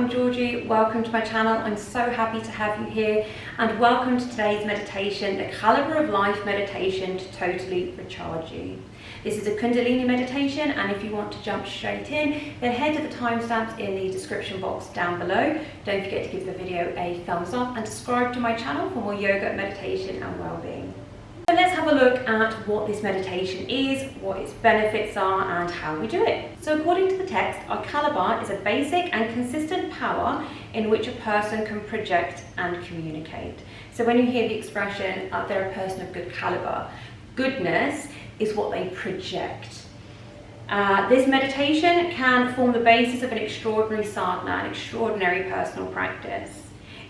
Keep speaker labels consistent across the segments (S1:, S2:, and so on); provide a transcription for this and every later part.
S1: I'm Georgie, welcome to my channel. I'm so happy to have you here and welcome to today's meditation, the Calibre of Life meditation to totally recharge you. This is a kundalini meditation, and if you want to jump straight in, then head to the timestamps in the description box down below. Don't forget to give the video a thumbs up and subscribe to my channel for more yoga, meditation and well-being. So let's have a look at what this meditation is, what its benefits are and how we do it. So according to the text, our calibre is a basic and consistent power in which a person can project and communicate. So when you hear the expression, they're a person of good calibre, goodness is what they project. This meditation can form the basis of an extraordinary sadhana, an extraordinary personal practice.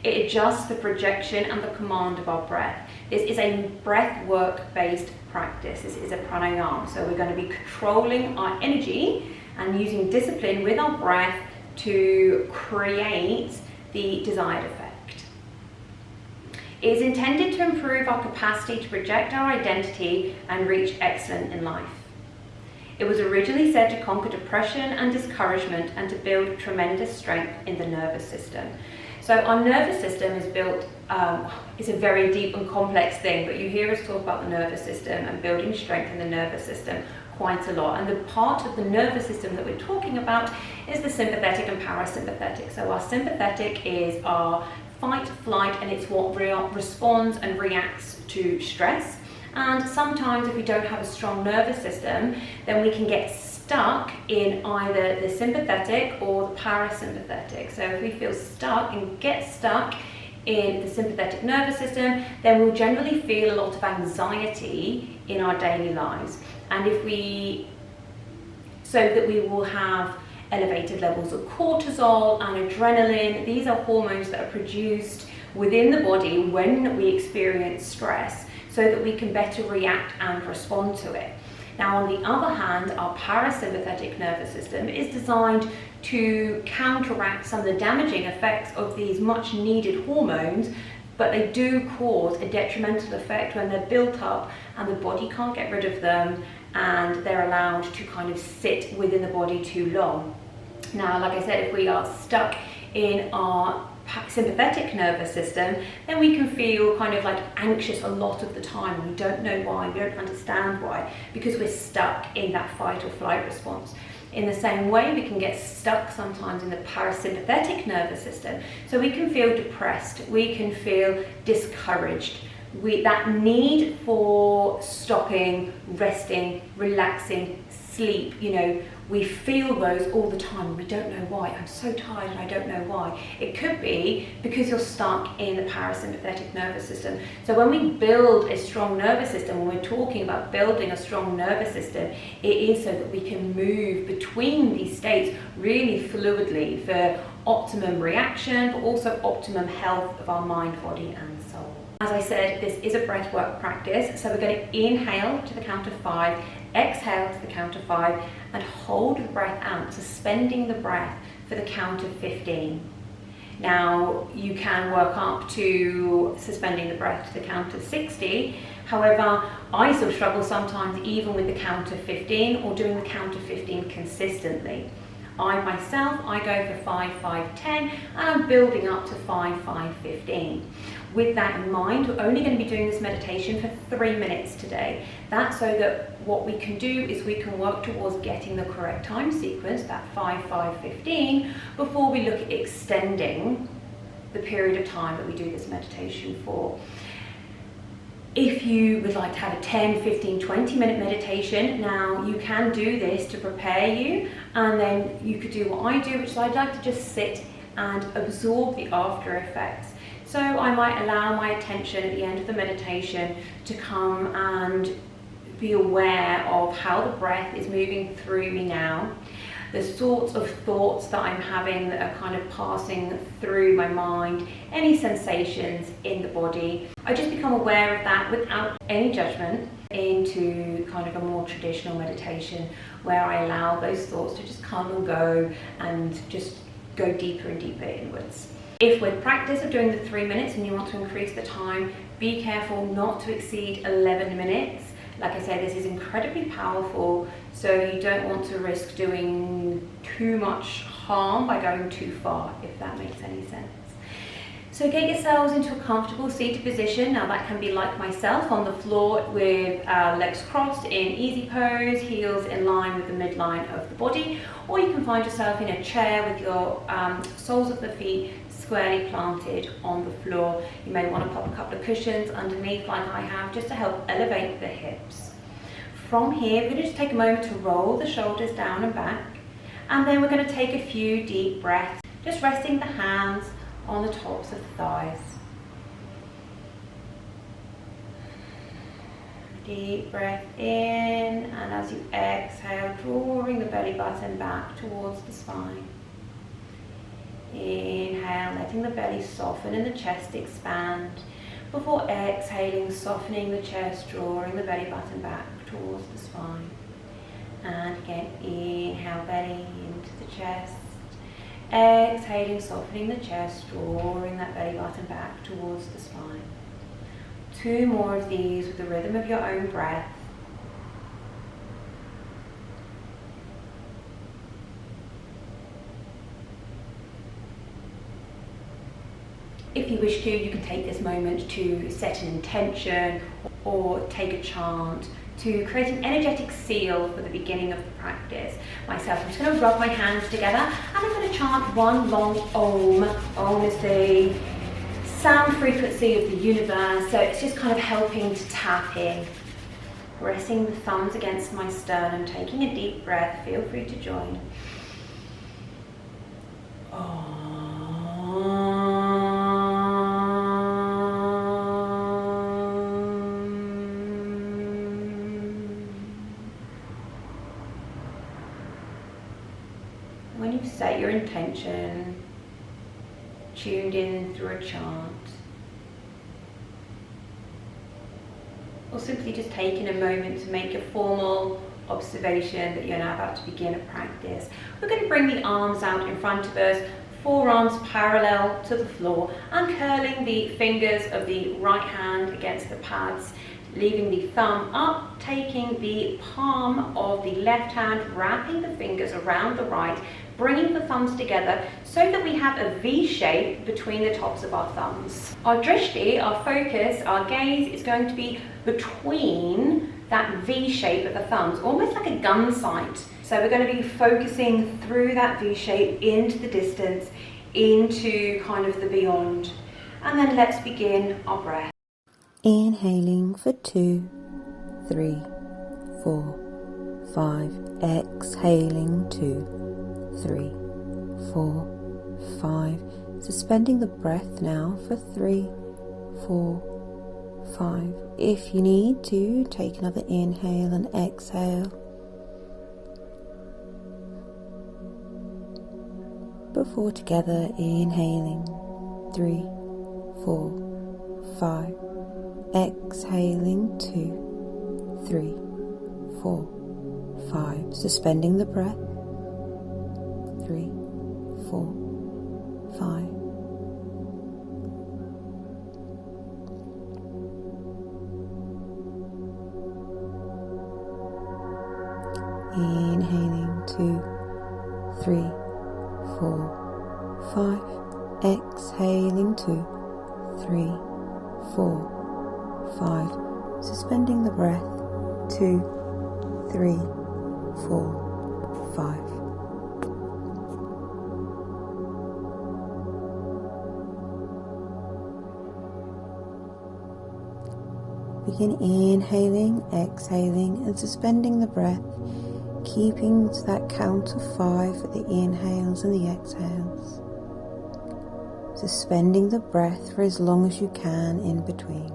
S1: It adjusts the projection and the command of our breath. This is a breathwork based practice. This is a pranayama. So we're going to be controlling our energy and using discipline with our breath to create the desired effect. It is intended to improve our capacity to project our identity and reach excellence in life. It was originally said to conquer depression and discouragement and to build tremendous strength in the nervous system. So our nervous system is built, it's a very deep and complex thing, but you hear us talk about the nervous system and building strength in the nervous system quite a lot. And the part of the nervous system that we're talking about is the sympathetic and parasympathetic. So our sympathetic is our fight, flight, and it's what responds and reacts to stress. And sometimes if we don't have a strong nervous system, then we can get stuck in either the sympathetic or the parasympathetic. So if we feel stuck and get stuck in the sympathetic nervous system, then we'll generally feel a lot of anxiety in our daily lives. And so that we will have elevated levels of cortisol and adrenaline. These are hormones that are produced within the body when we experience stress, so that we can better react and respond to it. Now, on the other hand, our parasympathetic nervous system is designed to counteract some of the damaging effects of these much needed hormones, but they do cause a detrimental effect when they're built up and the body can't get rid of them and they're allowed to kind of sit within the body too long. Now, like I said, if we are stuck in our sympathetic nervous system, then we can feel kind of like anxious a lot of the time, and we don't know why, we don't understand why, because we're stuck in that fight or flight response. In the same way, we can get stuck sometimes in the parasympathetic nervous system, so we can feel depressed, we can feel discouraged. That need for stopping, resting, relaxing, sleep, we feel those all the time. We don't know why. I'm so tired and I don't know why. It could be because you're stuck in the parasympathetic nervous system. So when we build a strong nervous system, when we're talking about building a strong nervous system, it is so that we can move between these states really fluidly for optimum reaction, but also optimum health of our mind, body and soul. As I said, this is a breathwork practice, so we're going to inhale to the count of 5, exhale to the count of 5, and hold the breath out, suspending the breath for the count of 15. Now, you can work up to suspending the breath to the count of 60. However, I still struggle sometimes even with the count of 15 or doing the count of 15 consistently. I go for 5, 5, 10, and I'm building up to 5, 5, 15. With that in mind, we're only going to be doing this meditation for 3 minutes today. That's so that what we can do is we can work towards getting the correct time sequence, that 5, 5, 15, before we look at extending the period of time that we do this meditation for. If you would like to have a 10, 15, 20 minute meditation, now you can do this to prepare you, and then you could do what I do, which is I'd like to just sit and absorb the after effects. So I might allow my attention at the end of the meditation to come and be aware of how the breath is moving through me now, the sorts of thoughts that I'm having that are kind of passing through my mind, any sensations in the body. I just become aware of that without any judgment into kind of a more traditional meditation where I allow those thoughts to just come and go and just go deeper and deeper inwards. If with practice of doing the 3 minutes and you want to increase the time, be careful not to exceed 11 minutes. Like I said, this is incredibly powerful, so you don't want to risk doing too much harm by going too far, if that makes any sense. So get yourselves into a comfortable seated position. Now that can be like myself on the floor with legs crossed in easy pose, heels in line with the midline of the body, or you can find yourself in a chair with your soles of the feet squarely planted on the floor. You may want to pop a couple of cushions underneath like I have, just to help elevate the hips. From here, we're going to just take a moment to roll the shoulders down and back, and then we're going to take a few deep breaths, just resting the hands on the tops of the thighs. Deep breath in, and as you exhale, drawing the belly button back towards the spine. Inhale, letting the belly soften and the chest expand, before exhaling, softening the chest, drawing the belly button back towards the spine. And again, inhale, belly into the chest. Exhaling, softening the chest, drawing that belly button back towards the spine. 2 more of these with the rhythm of your own breath. If you wish to, you can take this moment to set an intention or take a chant to create an energetic seal for the beginning of the practice. Myself, I'm just going to rub my hands together and I'm going to chant one long Om. Om is the sound frequency of the universe, so it's just kind of helping to tap in. Pressing the thumbs against my sternum, taking a deep breath, feel free to join. Om. When you set your intention, tuned in through a chant, or simply just taking a moment to make a formal observation that you're now about to begin a practice, we're going to bring the arms out in front of us, forearms parallel to the floor, and curling the fingers of the right hand against the pads, leaving the thumb up, taking the palm of the left hand, wrapping the fingers around the right, bringing the thumbs together so that we have a V shape between the tops of our thumbs. Our drishti, our focus, our gaze is going to be between that V shape of the thumbs, almost like a gun sight. So we're going to be focusing through that V shape into the distance, into kind of the beyond. And then let's begin our breath.
S2: Inhaling for 2, 3, 4, 5. Exhaling 2, 3, 4, 5. Suspending the breath now for 3, 4, 5. If you need to, take another inhale and exhale. Before together, inhaling 3, 4, 5. Exhaling 2, 3, 4, 5. Suspending the breath. 3, 4, 5. Inhaling 2, 3, 4, 5. Exhaling 2, 3, 4, 5. Suspending the breath. 2, 3, 4, 5. Begin inhaling, exhaling, and suspending the breath, keeping to that count of 5 for the inhales and the exhales. Suspending the breath for as long as you can in between.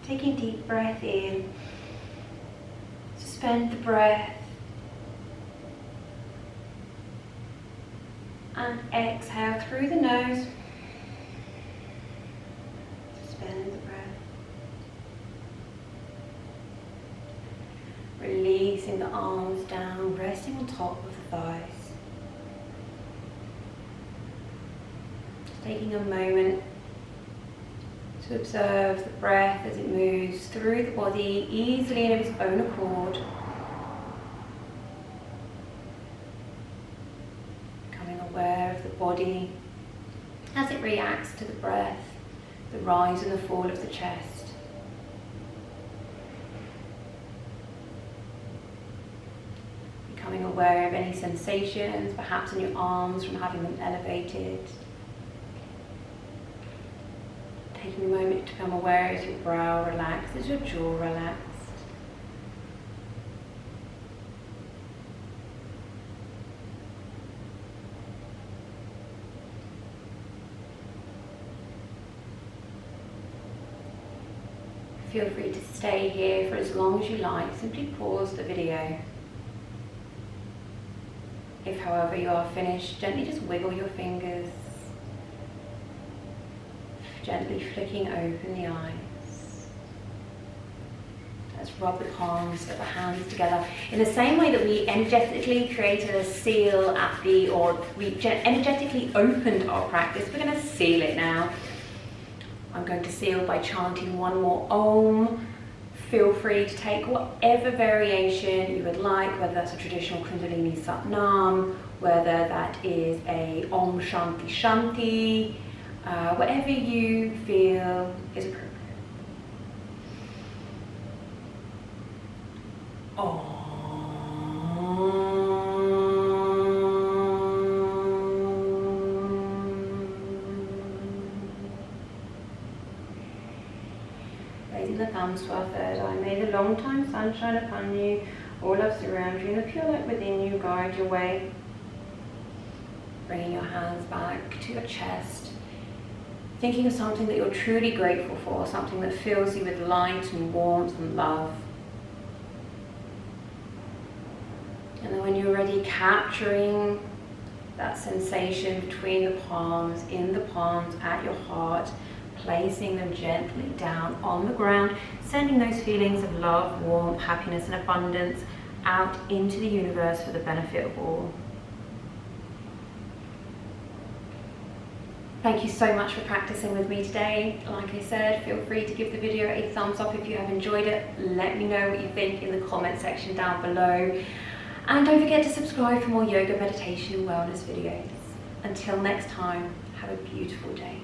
S1: Taking a deep breath in, suspend the breath, and exhale through the nose. Suspend the breath. Releasing the arms down, resting on top of the thighs. Just taking a moment to observe the breath as it moves through the body easily and of its own accord. Becoming aware of the body as it reacts to the breath, the rise and the fall of the chest. Becoming aware of any sensations, perhaps in your arms from having them elevated. Taking a moment to become aware as your brow relaxes, your jaw relaxed. Feel free to stay here for as long as you like. Simply pause the video. If, however, you are finished, gently just wiggle your fingers. Gently flicking open the eyes. Let's rub the palms of the hands together. In the same way that we energetically created a seal at the, or we energetically opened our practice, we're going to seal it now. I'm going to seal by chanting one more Om. Feel free to take whatever variation you would like, whether that's a traditional Kundalini Satnam, whether that is a Om Shanti Shanti, whatever you feel is appropriate. Om. Raising the thumbs to our third eye, may the long time sun shine upon you, all love surround you, and the pure light within you guide your way. Bringing your hands back to your chest. Thinking of something that you're truly grateful for, something that fills you with light and warmth and love. And then when you're ready, capturing that sensation between the palms, in the palms, at your heart, placing them gently down on the ground, sending those feelings of love, warmth, happiness and abundance out into the universe for the benefit of all. Thank you so much for practicing with me today. Like I said, feel free to give the video a thumbs up if you have enjoyed it. Let me know what you think in the comment section down below. And don't forget to subscribe for more yoga, meditation and wellness videos. Until next time, have a beautiful day.